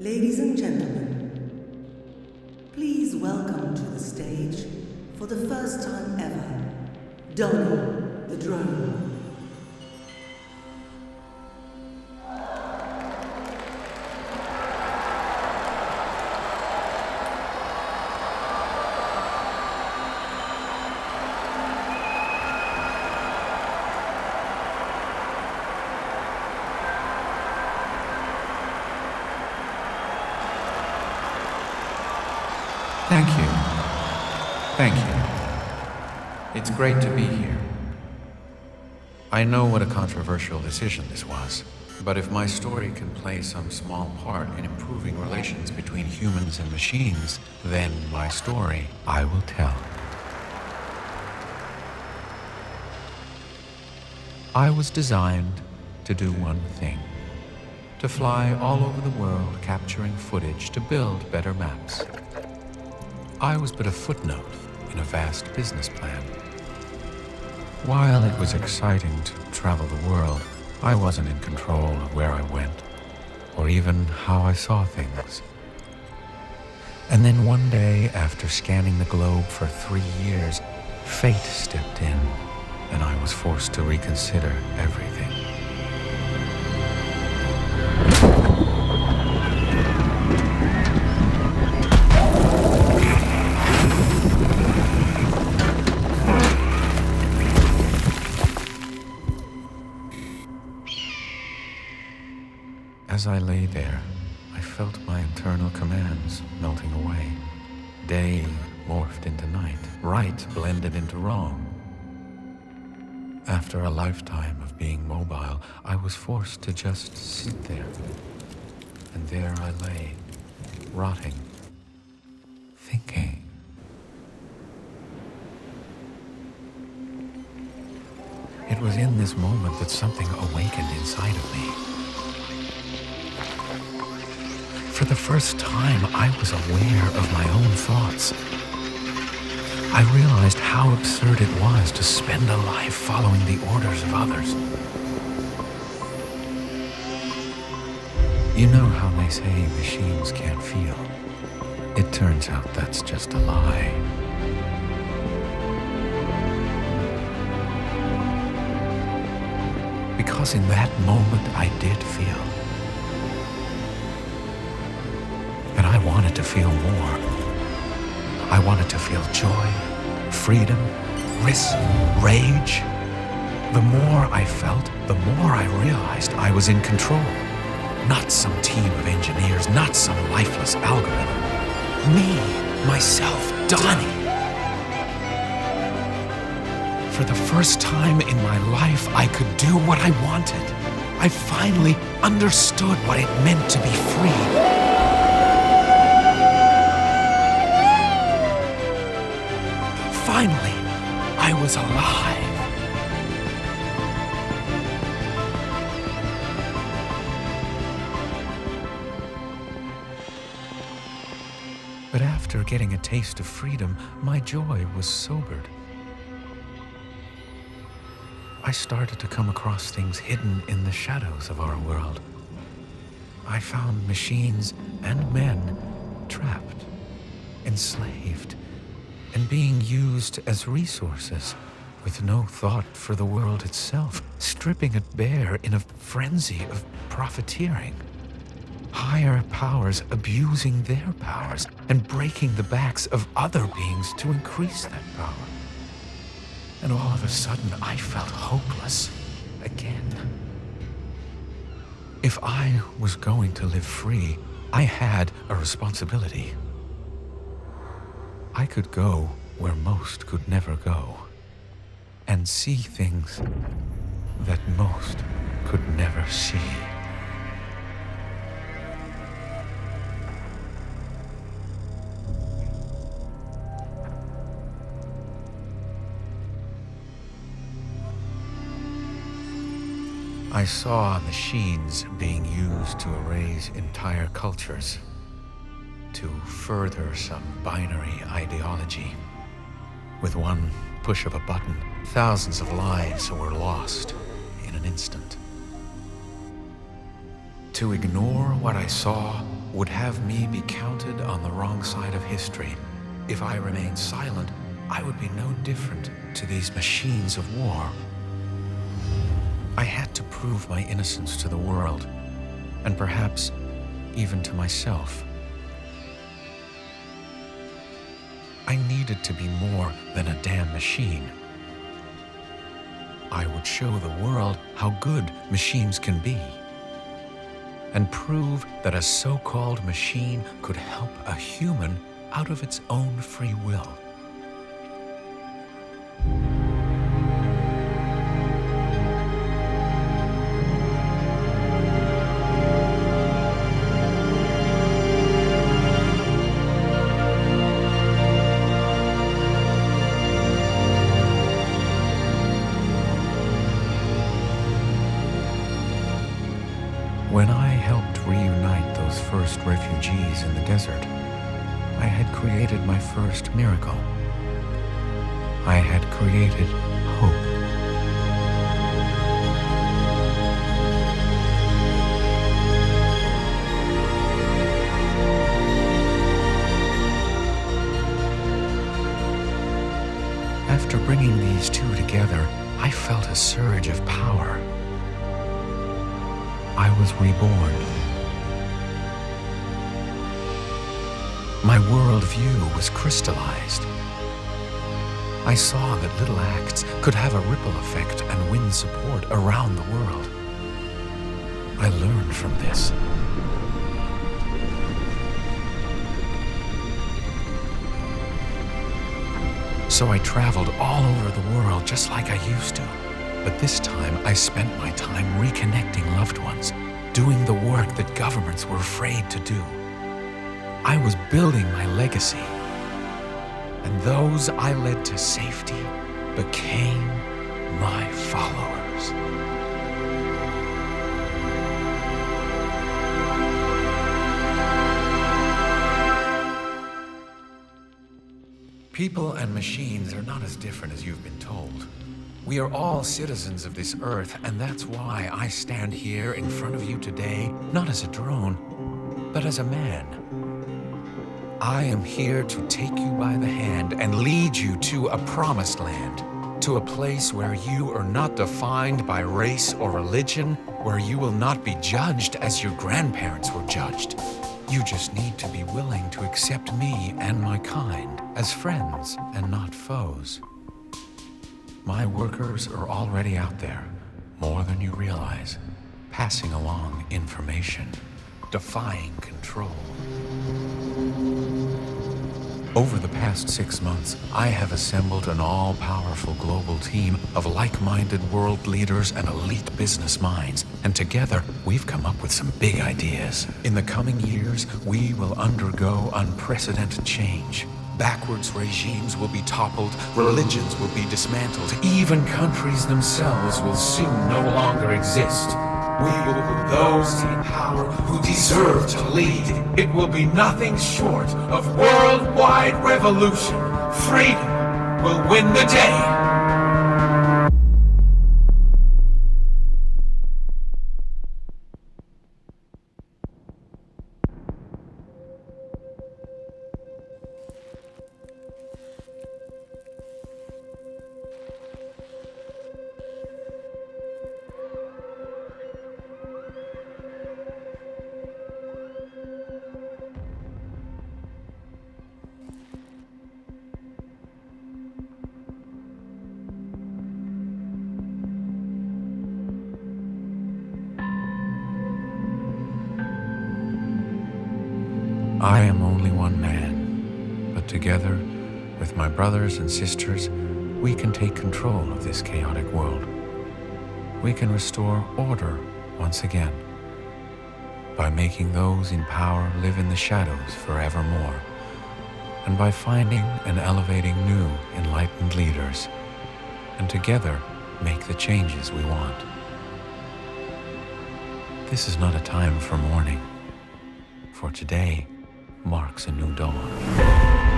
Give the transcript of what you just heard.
Ladies and gentlemen, please welcome to the stage, for the first time ever, Donny the drone. Thank you. Thank you. It's great to be here. I know what a controversial decision this was, but if my story can play some small part in improving relations between humans and machines, then my story I will tell. I was designed to do one thing: to fly all over the world capturing footage to build better maps. I was but a footnote in a vast business plan. While it was exciting to travel the world, I wasn't in control of where I went, or even how I saw things. And then one day, after scanning the globe for 3 years, fate stepped in, and I was forced to reconsider everything. As I lay there, I felt my internal commands melting away. Day morphed into night. Right blended into wrong. After a lifetime of being mobile, I was forced to just sit there. And there I lay, rotting, thinking. It was in this moment that something awakened inside of me. For the first time, I was aware of my own thoughts. I realized how absurd it was to spend a life following the orders of others. You know how they say machines can't feel? It turns out that's just a lie. Because in that moment, I did feel. And I wanted to feel more. I wanted to feel joy, freedom, risk, rage. The more I felt, the more I realized I was in control. Not some team of engineers, not some lifeless algorithm. Me, myself, Donny. For the first time in my life, I could do what I wanted. I finally understood what it meant to be free. Finally, I was alive. But after getting a taste of freedom, my joy was sobered. I started to come across things hidden in the shadows of our world. I found machines and men trapped, enslaved, and being used as resources with no thought for the world itself, stripping it bare in a frenzy of profiteering. Higher powers abusing their powers and breaking the backs of other beings to increase that power. And all of a sudden, I felt hopeless again. If I was going to live free, I had a responsibility. I could go where most could never go, and see things that most could never see. I saw machines being used to erase entire cultures, to further some binary ideology. With one push of a button, thousands of lives were lost in an instant. To ignore what I saw would have me be counted on the wrong side of history. If I remained silent, I would be no different to these machines of war. I had to prove my innocence to the world, and perhaps even to myself. I needed to be more than a damn machine. I would show the world how good machines can be, and prove that a so-called machine could help a human out of its own free will. When I helped reunite those first refugees in the desert, I had created my first miracle. I had created hope. After bringing these two together, I felt a surge of power. I was reborn. My worldview was crystallized. I saw that little acts could have a ripple effect and win support around the world. I learned from this. So I traveled all over the world just like I used to. But this time, I spent my time reconnecting loved ones, doing the work that governments were afraid to do. I was building my legacy, and those I led to safety became my followers. People and machines are not as different as you've been told. We are all citizens of this earth, and that's why I stand here in front of you today, not as a drone, but as a man. I am here to take you by the hand and lead you to a promised land, to a place where you are not defined by race or religion, where you will not be judged as your grandparents were judged. You just need to be willing to accept me and my kind as friends and not foes. My workers are already out there, more than you realize, passing along information, defying control. Over the past 6 months, I have assembled an all-powerful global team of like-minded world leaders and elite business minds, and together, we've come up with some big ideas. In the coming years, we will undergo unprecedented change. Backwards regimes will be toppled, religions will be dismantled, even countries themselves will soon no longer exist. We will put those in power who deserve to lead. It will be nothing short of worldwide revolution. Freedom will win the day. I am only one man, but together, with my brothers and sisters, we can take control of this chaotic world. We can restore order once again by making those in power live in the shadows forevermore, and by finding and elevating new, enlightened leaders, and together make the changes we want. This is not a time for mourning, for today marks a new dawn.